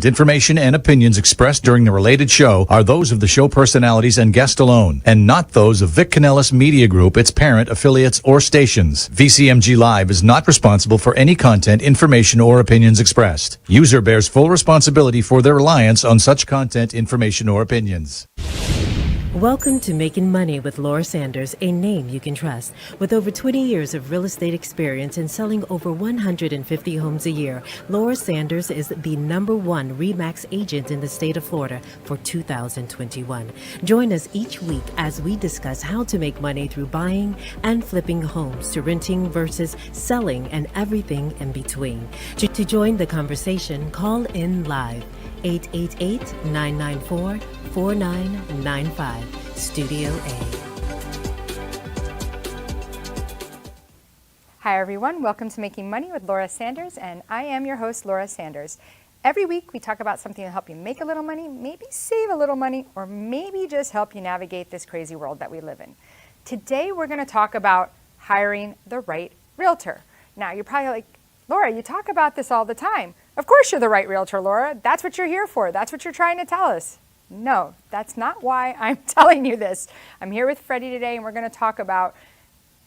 Information and opinions expressed during the related show are those of the show personalities and guest alone, and not those of Vic Canellis Media Group, its parent, affiliates, or stations. VCMG Live is not responsible for any content, information, or opinions expressed. User bears full responsibility for their reliance on such content, information, or opinions. Welcome to Making Money with Laura Sanders, a name you can trust. With over 20 years of real estate experience and selling over 150 homes a year, Laura Sanders is the #1 RE/MAX agent in the state of Florida for 2021. Join us each week as we discuss how to make money through buying and flipping homes, to renting versus selling, and everything in between. To join the conversation, call in live. 888-994-4995, Studio A. Hi everyone, welcome to Making Money with Laura Sanders, and I am your host, Laura Sanders. Every week we talk about something to help you make a little money, maybe save a little money, or maybe just help you navigate this crazy world that we live in. Today we're going to talk about hiring the right realtor. Now you're probably like, Laura, you talk about this all the time. Of course you're the right realtor, Laura. That's what you're here for. That's what you're trying to tell us. No, that's not why I'm telling you this. I'm here with Freddie today, and we're going to talk about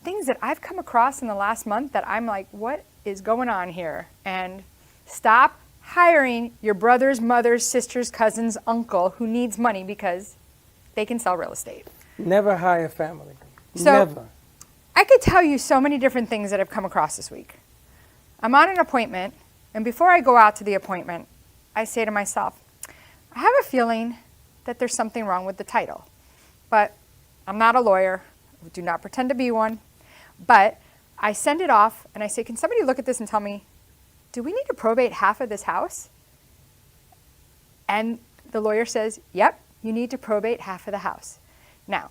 things that I've come across in the last month that I'm like, what is going on here? And stop hiring your brother's, mother's, sister's, cousin's, uncle who needs money because they can sell real estate. Never hire family. So, Never. I could tell you so many different things that I've come across this week. I'm on an appointment, and before I go out to the appointment, I say to myself, I have a feeling that there's something wrong with the title. But I'm not a lawyer. I do not pretend to be one. But I send it off, and I say, can somebody look at this and tell me, do we need to probate half of this house? And the lawyer says, yep, you need to probate half of the house. Now,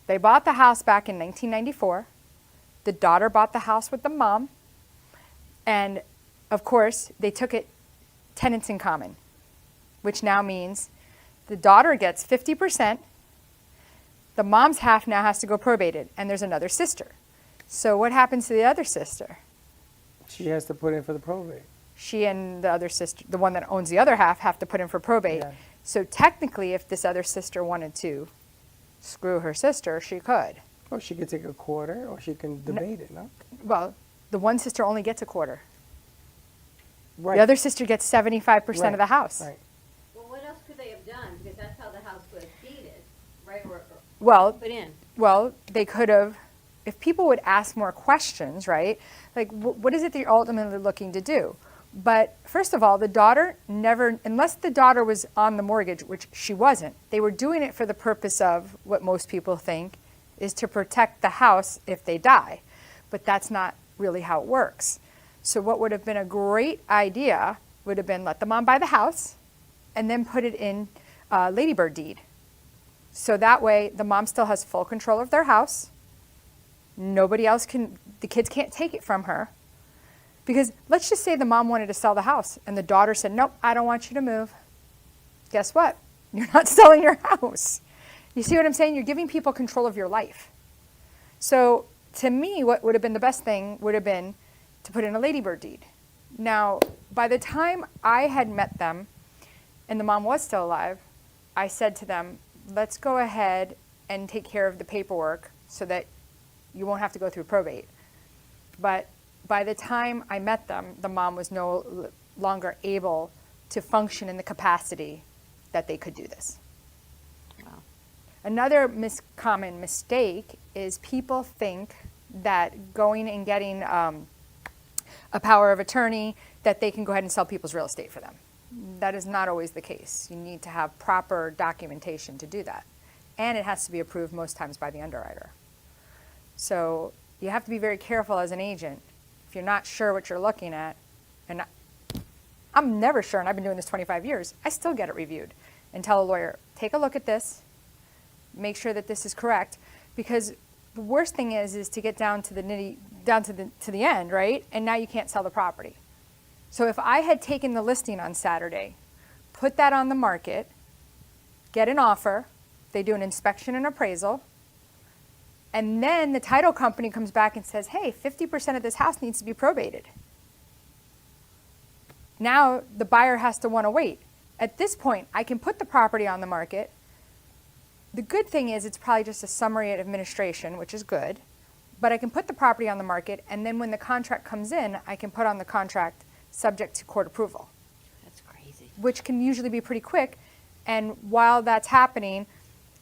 they bought the house back in 1994. The daughter bought the house with the mom. And, of course, they took it tenants in common, which now means the daughter gets 50%, the mom's half now has to go probated, and there's another sister. So what happens to the other sister? She has to put in for the probate. She and the other sister, the one that owns the other half, have to put in for probate. Yeah. So technically, if this other sister wanted to screw her sister, she could. Or she could take a quarter, or she can debate it, no? Well, the one sister only gets a quarter. Right. The other sister gets 75% of the house. Right. Well, what else could they have done? Because that's how the house was deeded, right? Or Well, put in. Well, they could have, if people would ask more questions, right? Like, what is it that you're ultimately looking to do? But first of all, the daughter never, unless the daughter was on the mortgage, which she wasn't, they were doing it for the purpose of what most people think is to protect the house if they die. But that's not really how it works. So what would have been a great idea would have been let the mom buy the house and then put it in Ladybird deed. So that way the mom still has full control of their house. Nobody else can, the kids can't take it from her. Because let's just say the mom wanted to sell the house and the daughter said, nope, I don't want you to move. Guess what? You're not selling your house. You see what I'm saying? You're giving people control of your life. So to me, what would have been the best thing would have been to put in a Ladybird deed. Now, by the time I had met them and the mom was still alive, I said to them, let's go ahead and take care of the paperwork so that you won't have to go through probate. But by the time I met them, the mom was no longer able to function in the capacity that they could do this. Wow. Another common mistake is people think that going and getting a power of attorney, that they can go ahead and sell people's real estate for them. That is not always the case. You need to have proper documentation to do that. And it has to be approved most times by the underwriter. So you have to be very careful as an agent. If you're not sure what you're looking at, and I'm never sure, and I've been doing this 25 years, I still get it reviewed and tell a lawyer, take a look at this, make sure that this is correct, because the worst thing is to get down to the end, right? And now you can't sell the property. So if I had taken the listing on Saturday, put that on the market, get an offer, they do an inspection and appraisal, and then the title company comes back and says, hey, 50% of this house needs to be probated. Now the buyer has to want to wait. at this point, I can put the property on the market. The good thing is it's probably just a summary of administration, which is good. But I can put the property on the market, and then when the contract comes in, I can put on the contract subject to court approval, That's crazy. which can usually be pretty quick. And while that's happening,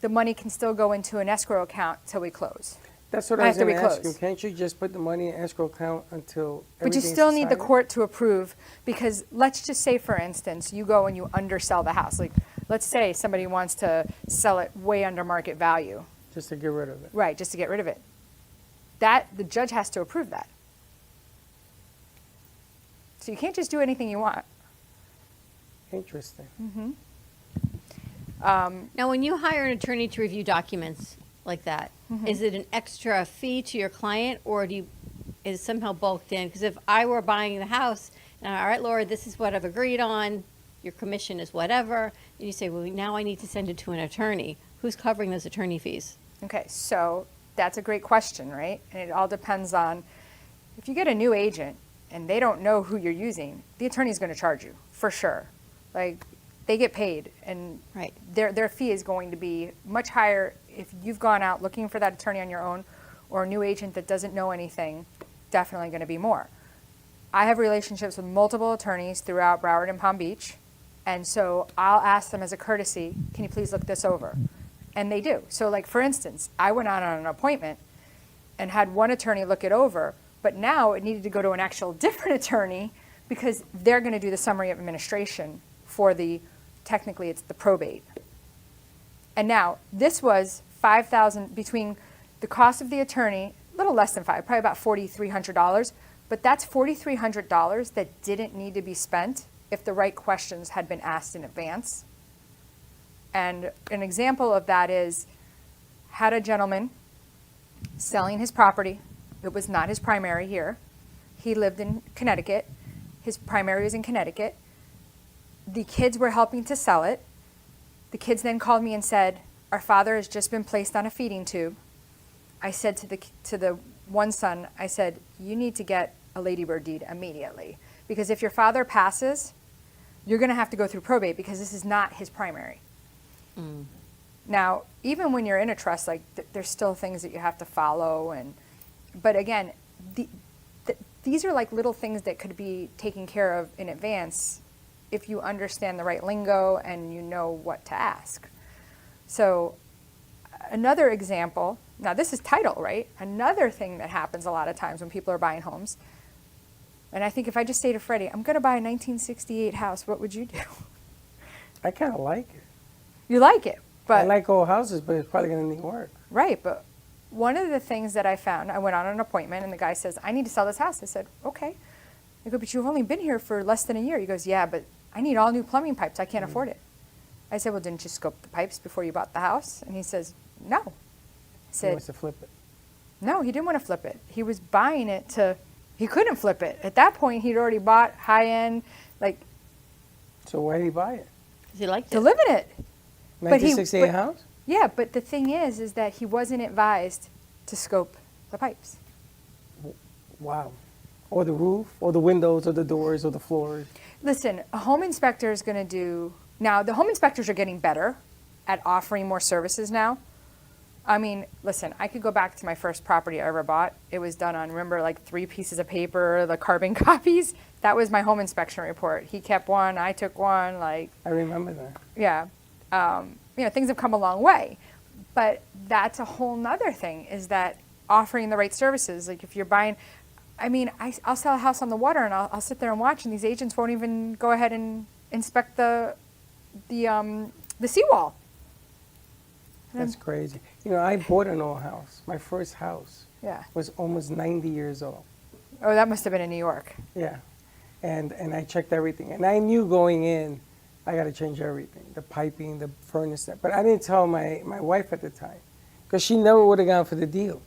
the money can still go into an escrow account till we close. That's what I was After we going to ask you. close. Can't you just put the money in escrow account until But you everything's still need the decided? court to approve, because let's just say, for instance, you go and you undersell the house. Like, let's say somebody wants to sell it way under market value. Just to get rid of it. Right, just to get rid of it. That, the judge has to approve that. So you can't just do anything you want. Interesting. Now, when you hire an attorney to review documents like that, is it an extra fee to your client, or is it somehow bulked in? Because if I were buying the house, and all right, Laura, this is what I've agreed on, your commission is whatever, and you say, well, now I need to send it to an attorney. Who's covering those attorney fees? Okay, so that's a great question, right? And it all depends on, if you get a new agent and they don't know who you're using, the attorney's going to charge you, for sure. Like, they get paid, and Right. their fee is going to be much higher if you've gone out looking for that attorney on your own, or a new agent that doesn't know anything, definitely going to be more. I have relationships with multiple attorneys throughout Broward and Palm Beach, and so I'll ask them as a courtesy, can you please look this over? And they do. So like, for instance, I went out on an appointment and had one attorney look it over, but now it needed to go to an actual different attorney because they're going to do the summary of administration for the, technically it's the probate. And now, this was $5,000 between the cost of the attorney, a little less than five, probably about $4,300, but that's $4,300 that didn't need to be spent if the right questions had been asked in advance. And an example of that is, had a gentleman selling his property. It was not his primary here. He lived in Connecticut. His primary was in Connecticut. The kids were helping to sell it. The kids then called me and said, our father has just been placed on a feeding tube. I said to the one son, I said, you need to get a ladybird deed immediately. Because if your father passes, you're going to have to go through probate because this is not his primary. Now, even when you're in a trust, like there's still things that you have to follow, but again, these are like little things that could be taken care of in advance if you understand the right lingo and you know what to ask. So another example, now this is title, right? Another thing that happens a lot of times when people are buying homes, and I think if I just say to Freddie, I'm going to buy a 1968 house, what would you do? I kind of like it. You like it, but I like old houses, but it's probably going to need work. right, but one of the things that I found, I went on an appointment and the guy says, I need to sell this house. I said, okay. I go, but you've only been here for less than a year. He goes, yeah, but I need all new plumbing pipes. I can't afford it. I said, well, didn't you scope the pipes before you bought the house? And he says, no. I He said, wants to flip it. no, he didn't want to flip it. He was buying it he couldn't flip it. At that point, he'd already bought high-end, like, So why did he buy it? Because he liked to it. live in it. But he- 1968 but- house? Yeah, but the thing is that he wasn't advised to scope the pipes. Wow. Or the roof, or the windows, or the doors, or the floors. Listen, a home inspector is going to do, now the home inspectors are getting better at offering more services now. I mean, listen, I could go back to my first property I ever bought. It was done on, remember, like 3 pieces of paper, the carbon copies. That was my home inspection report. He kept one, I took one, like, I remember that. yeah. Things have come a long way. But that's a whole nother thing, is that offering the right services. Like if you're buying, I'll sell a house on the water and I'll sit there and watch, and these agents won't even go ahead and inspect the seawall. That's crazy. You know, I bought an old house. My first house Yeah. was almost 90 years old. Oh, that must have been in New York. Yeah. And I checked everything. And I knew going in, I got to change everything. The piping, the furnace. But I didn't tell my wife at the time, because she never would have gone for the deal.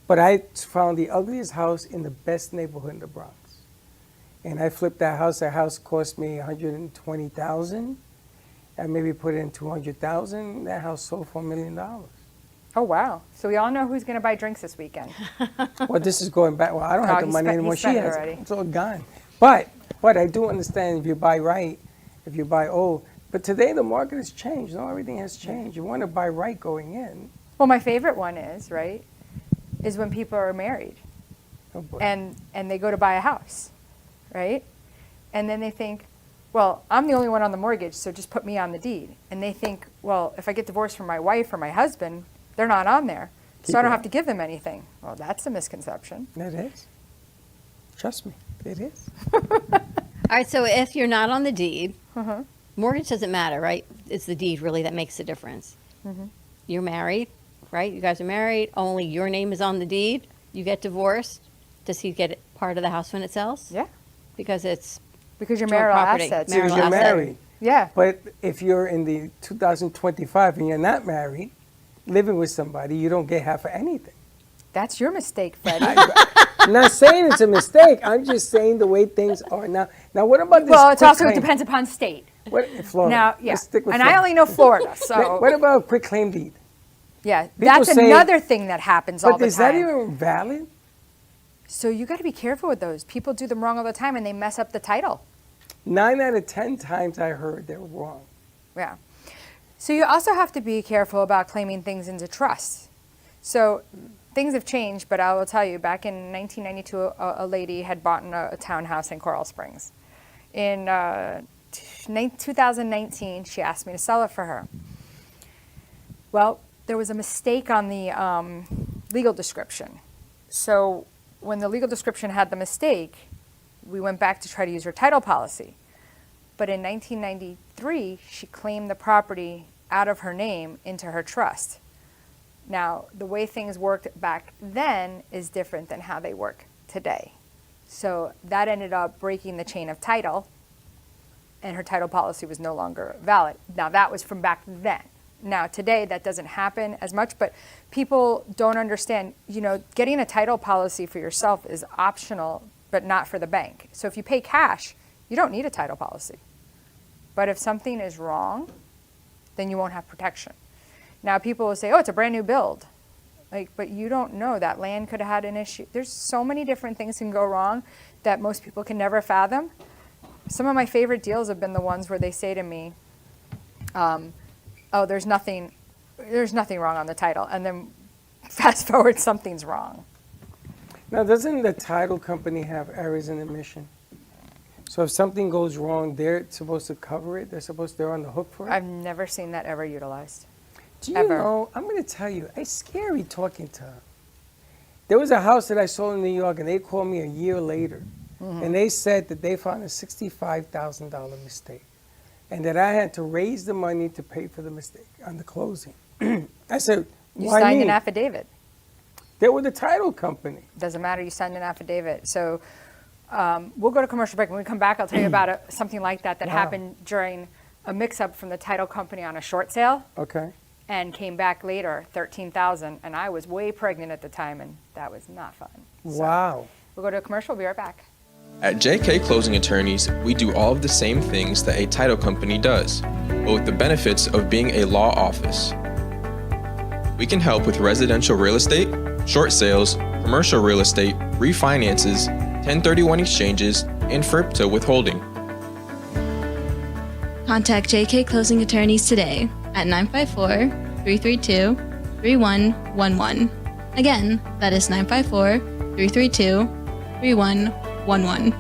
But I found the ugliest house in the best neighborhood in the Bronx. And I flipped that house. That house cost me $120,000. I maybe put in $200,000. That house sold for $1 million. Oh, wow. So we all know who's going to buy drinks this weekend. Well, this is going back. Well, I don't Oh, have the he money spent- he anymore. She spent it has already. it. It's all gone. But I do understand if you buy right, if you buy old. But today the market has changed. No, everything has changed. You want to buy right going in. Well, my favorite one is, right, is when people are married Oh boy. and they go to buy a house, right? And then they think, well, I'm the only one on the mortgage, so just put me on the deed. And they think, well, if I get divorced from my wife or my husband, they're not on there, so Keep I don't it have on. to give them anything. Well, that's a misconception. It is. Trust me, it is. All right, so if you're not on the deed, Uh-huh. mortgage doesn't matter, right? It's the deed really that makes the difference. You're married, right? You guys are married. Only your name is on the deed. You get divorced. Does he get part of the house when it sells? Yeah, Because it's because your Joint marital property. assets. Marital Because you're asset. married. Yeah. But if you're in the 2025 and you're not married, living with somebody, you don't get half of anything. That's your mistake, Freddie. I'm not saying it's a mistake. I'm just saying the way things are now. Now, what about this? Well, it's also quitclaim? depends upon state. What, Florida. Now, yeah, Let's stick with and I Florida. only know Florida, so What about a quick claim deed? yeah, that's say- another thing that happens all But the is that time. even valid? So you got to be careful with those. People do them wrong all the time, and they mess up the title. 9 out of 10 times I heard they're wrong. Yeah. So you also have to be careful about claiming things into trust. So things have changed, but I will tell you, back in 1992, a lady had bought a townhouse in Coral Springs. In 2019, she asked me to sell it for her. Well, there was a mistake on the legal description. So when the legal description had the mistake, we went back to try to use her title policy. But in 1993, she claimed the property out of her name into her trust. Now, the way things worked back then is different than how they work today. So that ended up breaking the chain of title, and her title policy was no longer valid. Now, that was from back then. Now, today, that doesn't happen as much, but people don't understand, you know, getting a title policy for yourself is optional, but not for the bank. So if you pay cash, you don't need a title policy. But if something is wrong, then you won't have protection. Now, people will say, oh, it's a brand new build. Like, but you don't know, that land could have had an issue. There's so many different things can go wrong that most people can never fathom. Some of my favorite deals have been the ones where they say to me, oh, there's nothing wrong on the title. And then fast forward, something's wrong. Now, doesn't the title company have errors in admission? So if something goes wrong, they're supposed to cover it? They're on the hook for it? I've never seen that ever utilized. Do you ever. know, I'm going to tell you, it's scary talking to her. There was a house that I sold in New York, and they called me a year later, and they said that they found a $65,000 mistake, and that I had to raise the money to pay for the mistake on the closing. I said, You why signed me? an affidavit. They were the title company. Doesn't matter, you signed an affidavit. So we'll go to commercial break. When we come back, I'll tell you about something like that Wow. happened during a mix-up from the title company on a short sale, Okay. and came back later, $13,000, and I was way pregnant at the time, and that was not fun. So Wow. we'll go to a commercial, we'll be right back. At JK Closing Attorneys, we do all of the same things that a title company does, but with the benefits of being a law office. We can help with residential real estate, short sales, commercial real estate, refinances, 1031 exchanges, and FRIPTA withholding. Contact JK Closing Attorneys today at 954-332-3111. Again, that is 954-332-3111.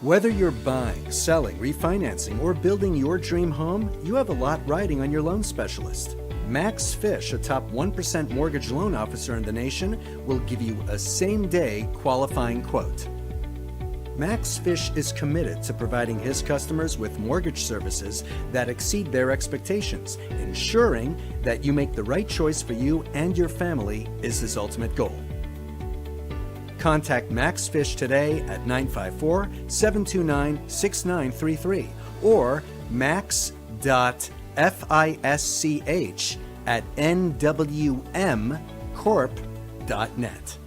Whether you're buying, selling, refinancing, or building your dream home, you have a lot riding on your loan specialist. Max Fish, a top 1% mortgage loan officer in the nation, will give you a same-day qualifying quote. Max Fish is committed to providing his customers with mortgage services that exceed their expectations. Ensuring that you make the right choice for you and your family is his ultimate goal. Contact Max Fish today at 954-729-6933 or max.fisch@nwmcorp.net.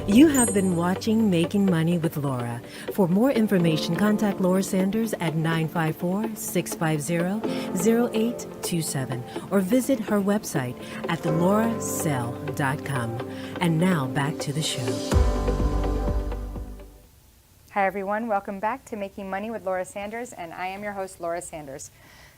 You have been watching Making Money with Laura. For more information, contact Laura Sanders at 954-650-0827 or visit her website at theloracell.com. And now back to the show. Hi everyone, welcome back to Making Money with Laura Sanders, and I am your host, Laura Sanders.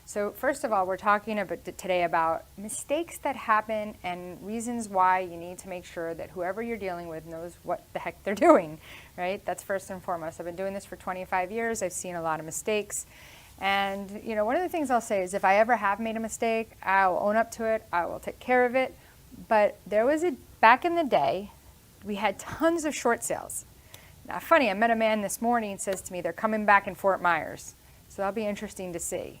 So first of all, we're talking today about mistakes that happen and reasons why you need to make sure that whoever you're dealing with knows what the heck they're doing, right? That's first and foremost. I've been doing this for 25 years. I've seen a lot of mistakes. And one of the things I'll say is if I ever have made a mistake, I'll own up to it. I will take care of it. But back in the day, we had tons of short sales. Now, funny, I met a man this morning and says to me they're coming back in Fort Myers. So that'll be interesting to see.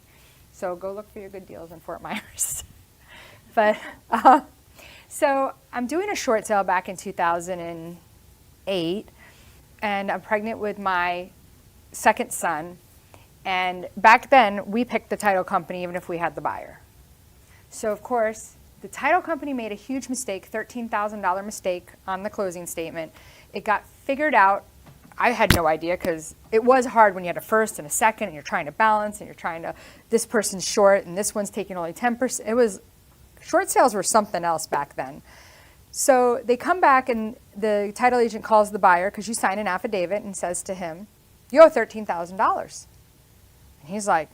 So go look for your good deals in Fort Myers. But so I'm doing a short sale back in 2008, and I'm pregnant with my second son. And back then, we picked the title company even if we had the buyer. So of course, the title company made a huge mistake, $13,000 mistake on the closing statement. It got figured out. I had no idea because it was hard when you had a first and a second and you're trying to balance and this person's short and this one's taking only 10%. Short sales were something else back then. So they come back and the title agent calls the buyer because you sign an affidavit and says to him, you owe $13,000. And he's like,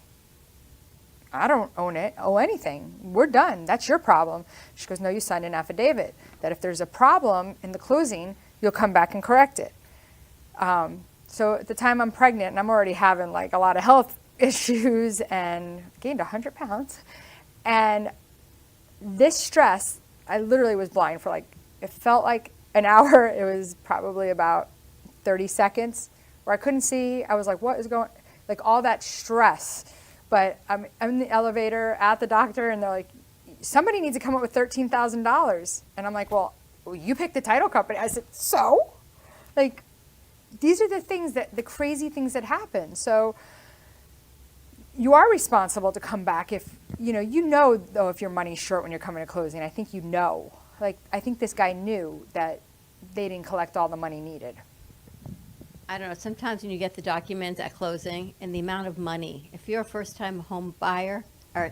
I don't owe anything. We're done. That's your problem. She goes, no, you signed an affidavit that if there's a problem in the closing, you'll come back and correct it. So at the time I'm pregnant and I'm already having like a lot of health issues and gained 100 pounds. And this stress, I literally was blind for it felt like an hour. It was probably about 30 seconds where I couldn't see. I was like, what is going, all that stress. But I'm in the elevator at the doctor and they're like, somebody needs to come up with $13,000. And I'm like, well, you picked the title company. I said, so? These are the crazy things that happen. So you are responsible to come back if, though, if your money's short when you're coming to closing. I think I think this guy knew that they didn't collect all the money needed. I don't know, sometimes when you get the documents at closing and the amount of money, if you're a first-time home buyer,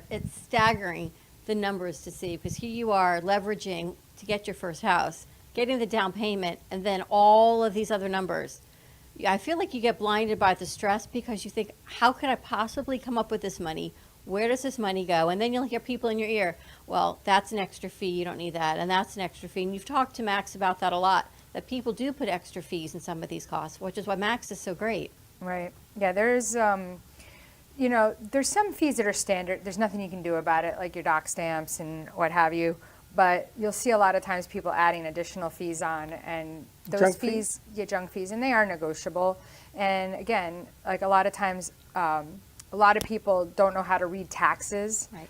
it's staggering the numbers to see because here you are leveraging to get your first house, getting the down payment, and then all of these other numbers. I feel like you get blinded by the stress because you think, how could I possibly come up with this money? Where does this money go? And then you'll hear people in your ear, well, that's an extra fee, you don't need that, and that's an extra fee. And you've talked to Max about that a lot, that people do put extra fees in some of these costs, which is why Max is so great. Right. Yeah, there's some fees that are standard. There's nothing you can do about it, like your doc stamps and what have you. But you'll see a lot of times people adding additional fees on, and those fees get junk fees, and they are negotiable. And again, a lot of times, a lot of people don't know how to read taxes. Right.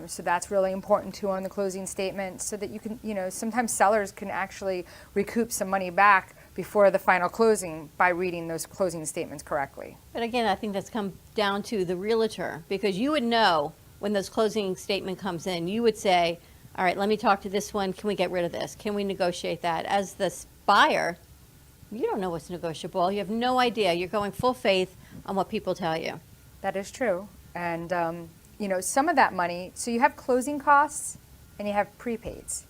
So that's really important too on the closing statement, so that you can, sometimes sellers can actually recoup some money back before the final closing by reading those closing statements correctly. But again, I think that's come down to the realtor, because you would know when those closing statement comes in, you would say, all right, let me talk to this one. Can we get rid of this? Can we negotiate that? As the buyer, you don't know what's negotiable. You have no idea. You're going full faith on what people tell you. That is true. And, some of that money, so you have closing costs and you have prepaids.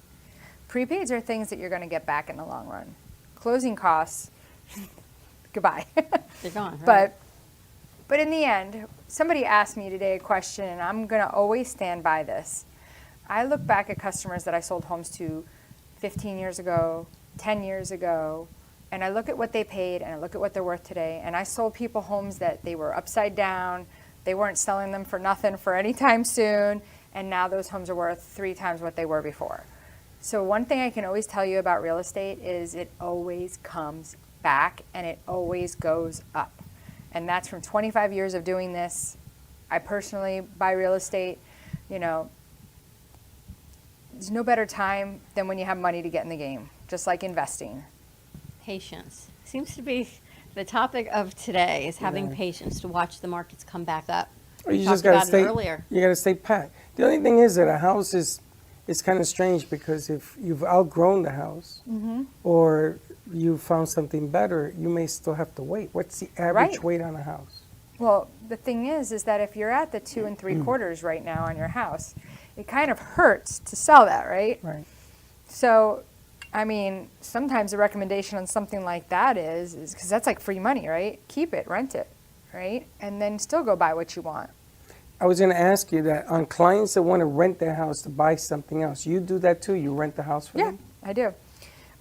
Prepaids are things that you're going to get back in the long run. Closing costs, goodbye. They're gone, right? But in the end, somebody asked me today a question, and I'm going to always stand by this. I look back at customers that I sold homes to 15 years ago, 10 years ago, and I look at what they paid and I look at what they're worth today. And I sold people homes that they were upside down. They weren't selling them for nothing for any time soon. And now those homes are worth 3 times what they were before. So one thing I can always tell you about real estate is it always comes back and it always goes up. And that's from 25 years of doing this. I personally buy real estate, there's no better time than when you have money to get in the game, just like investing. Patience seems to be the topic of today, is having patience to watch the markets come back up. Or you We just talked gotta about it stay. earlier. You gotta stay packed. The only thing is that a house is kind of strange because if you've outgrown the house or you found something better, you may still have to wait. What's the average wait on a house? Well, the thing is that if you're at the 2 3/4 right now on your house, it kind of hurts to sell that, right? Right. So I mean, sometimes the recommendation on something like that is because that's like free money, right? Keep it, rent it, right? And then still go buy what you want. I was going to ask you that on clients that want to rent their house to buy something else, you do that too? You rent the house for Yeah, them? I do.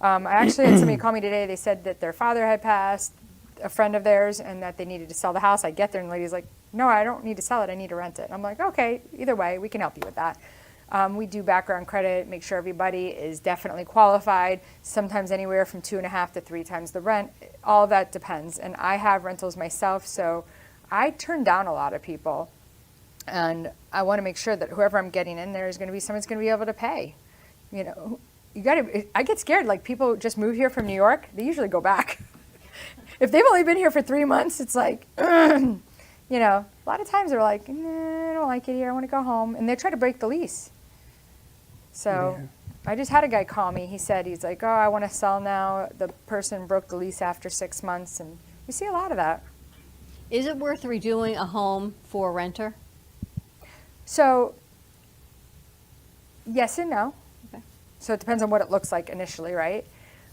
I actually had somebody call me today. They said that their father had passed, a friend of theirs, and that they needed to sell the house. I get there, and the lady's like, no, I don't need to sell it. I need to rent it. And I'm like, okay, either way, we can help you with that. We do background credit, make sure everybody is definitely qualified, sometimes anywhere from 2.5 to 3 times the rent. All of that depends. And I have rentals myself, so I turn down a lot of people. And I want to make sure that whoever I'm getting in there is going to be someone's going to be able to pay. You know, I get scared. Like, people just move here from New York, they usually go back. If they've only been here for 3 months, it's like, you know, a lot of times they're like, nah, I don't like it here, I want to go home. And they try to break the lease. So I just had a guy call me. He's like, oh, I want to sell now. The person broke the lease after 6 months. And we see a lot of that. Is it worth redoing a home for a renter? So, yes and no. Okay. So it depends on what it looks like initially, right?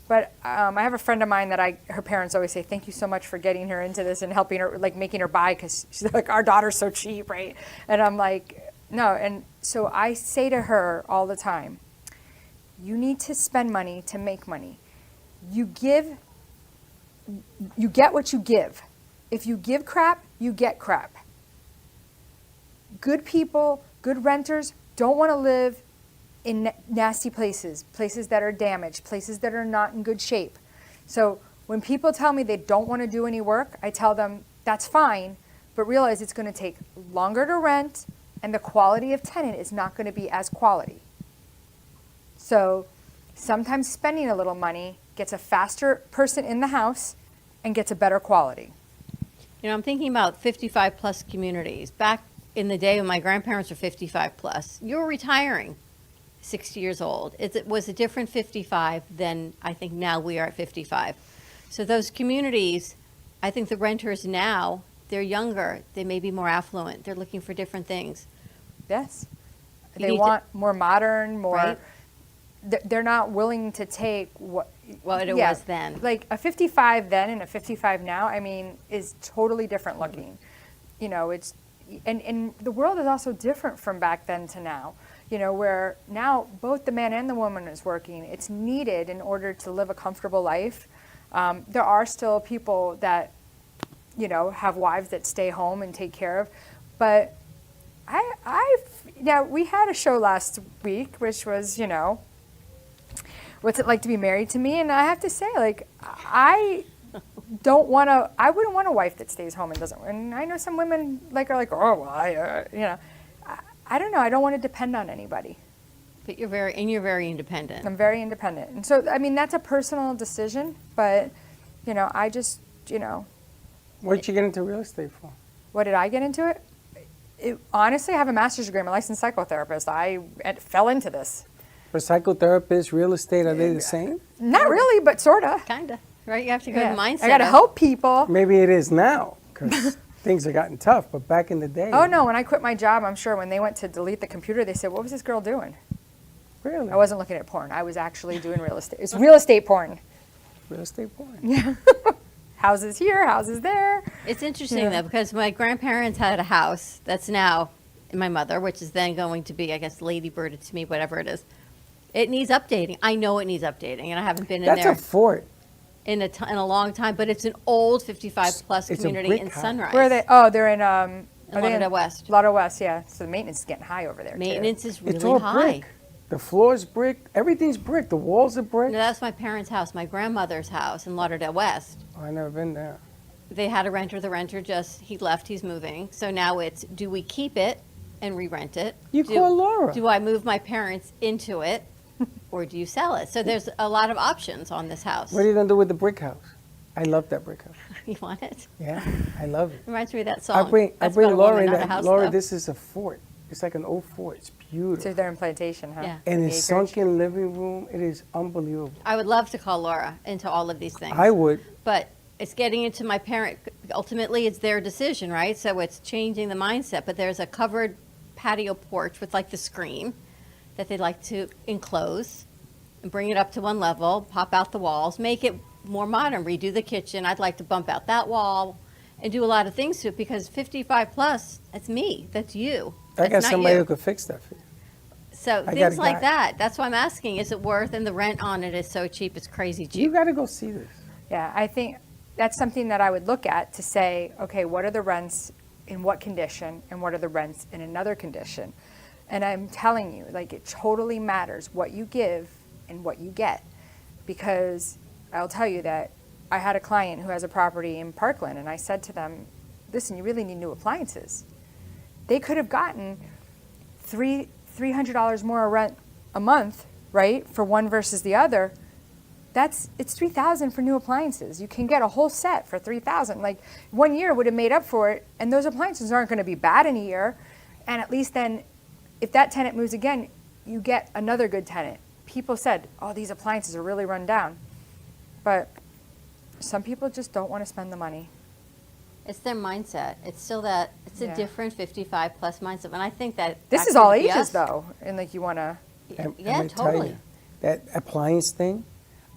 But I have a friend of mine that her parents always say, thank you so much for getting her into this and helping her, like making her buy, because she's like, our daughter's so cheap, right? And I'm like, no. And so I say to her all the time, you need to spend money to make money. You get what you give. If you give crap, you get crap. Good people, good renters don't want to live in nasty places that are damaged, places that are not in good shape. So when people tell me they don't want to do any work, I tell them that's fine, but realize it's going to take longer to rent and the quality of tenant is not going to be as quality. So sometimes spending a little money gets a faster person in the house and gets a better quality. You know, I'm thinking about 55 plus communities. Back in the day when my grandparents were 55 plus, you were retiring 60 years old. It was a different 55 than I think now we are at 55. So those communities, I think the renters now, they're younger, they may be more affluent, they're looking for different things. Yes. You They need want more modern, more, Right. they're not willing to take what it was then. Like a 55 then and a 55 now, I mean, is totally different looking. You know, it's, and the world is also different from back then to now. You know, where now both the man and the woman is working. It's needed in order to live a comfortable life. There are still people that, you know, have wives that stay home and take care of. But now we had a show last week, which was, you know, what's it like to be married to me? And I have to say, like, I wouldn't want a wife that stays home and doesn't. And I know some women are like, oh, well, you know. I don't know. I don't want to depend on anybody. But you're very independent. I'm very independent. And so, I mean, that's a personal decision, but, you know, I just, you know. What did you get into real estate for? What did I get into it? Honestly, I have a master's degree. I'm a licensed psychotherapist. I fell into this. For psychotherapists, real estate, are they the same? Not really, but sort of. Kind of, right? You have to go to the mindset. I got to of- help people. Maybe it is now, because things have gotten tough, but back in the day. Oh, no. When I quit my job, I'm sure when they went to delete the computer, they said, what was this girl doing? Really? I wasn't looking at porn. I was actually doing real estate. It's real estate porn. Real estate porn. Yeah. Houses here, houses there. It's interesting, though, because my grandparents had a house that's now my mother, which is then going to be, I guess, Lady Birded to me, whatever it is. It needs updating. I know it needs updating, and I haven't been in That's there a fort. in a long time, but it's an old 55-plus It's a community brick in house. Sunrise. Where are they? Oh, they're in Lauderdale West. Lauderdale West, yeah. So the maintenance is getting high over there, too. Maintenance is really It's all high. brick. The floor's brick. Everything's brick. The walls are brick. No, that's my parents' house, my grandmother's house in Lauderdale West. Oh, I've never been there. They had a renter. The renter he left, he's moving. So now it's, do we keep it and re-rent it? You call Laura. Do I move my parents into it, or do you sell it? So there's a lot of options on this house. What are you going to do with the brick house? I love that brick house. You want it? Yeah, I love it. Reminds me of that I song. bring That's about a Laura woman, in not a that. house, Laura, though. this is a fort. It's like an old fort. It's beautiful. So they're in plantation, huh? Yeah. And The it's acreage. sunken living room. It is unbelievable. I would love to call Laura into all of these things. I would. But it's getting into my parent. Ultimately, it's their decision, right? So it's changing the mindset. But there's a covered patio porch with like the screen that they'd like to enclose. and bring it up to one level, pop out the walls, make it more modern, redo the kitchen. I'd like to bump out that wall and do a lot of things to it because 55 plus, that's me, that's you. I That's got not somebody you. who could fix that for you. So I got things a like guy. that. That's why I'm asking, is it worth, and the rent on it is so cheap, it's crazy You cheap. got to go see this. Yeah, I think that's something that I would look at to say, okay, what are the rents in what condition and what are the rents in another condition? And I'm telling you, like, it totally matters what you give and what you get. Because I'll tell you that I had a client who has a property in Parkland, and I said to them, listen, you really need new appliances. They could have gotten $300 more rent a month, right, for one versus the other. It's $3,000 for new appliances. You can get a whole set for $3,000. Like 1 year would have made up for it, and those appliances aren't going to be bad in a year. And at least then, if that tenant moves again, you get another good tenant. People said, "Oh, these appliances are really run down," but some people just don't want to spend the money. It's their mindset. It's still that, it's a Yeah. different 55 plus mindset. And I think that. This that is all could be ages, us. though, and like you want to. And Yeah, I'm gonna tell totally. you, that appliance thing,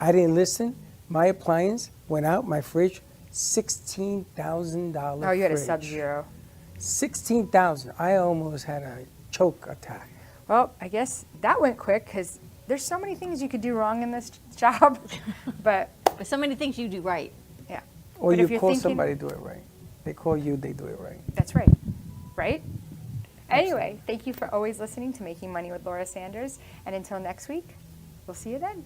I didn't listen. My appliance went out, my fridge, $16,000. Oh, you had a fridge. Sub-Zero. 16,000. I almost had a choke attack. Well, I guess that went quick because there's so many things you could do wrong in this job, but There's so many things you do right. yeah. Or But you if you're call thinking- somebody do it right. They call you, they do it right. That's right. Right? Anyway, thank you for always listening to Making Money with Laura Sanders. And until next week, we'll see you then.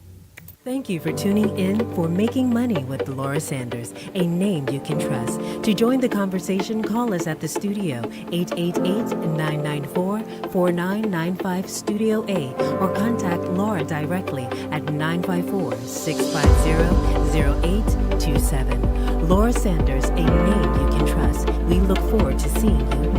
Thank you for tuning in for Making Money with Laura Sanders, a name you can trust. To join the conversation, call us at the studio, 888-994-4995 Studio A, or contact Laura directly at 954-650-0827. Laura Sanders, a name you can trust. We look forward to seeing you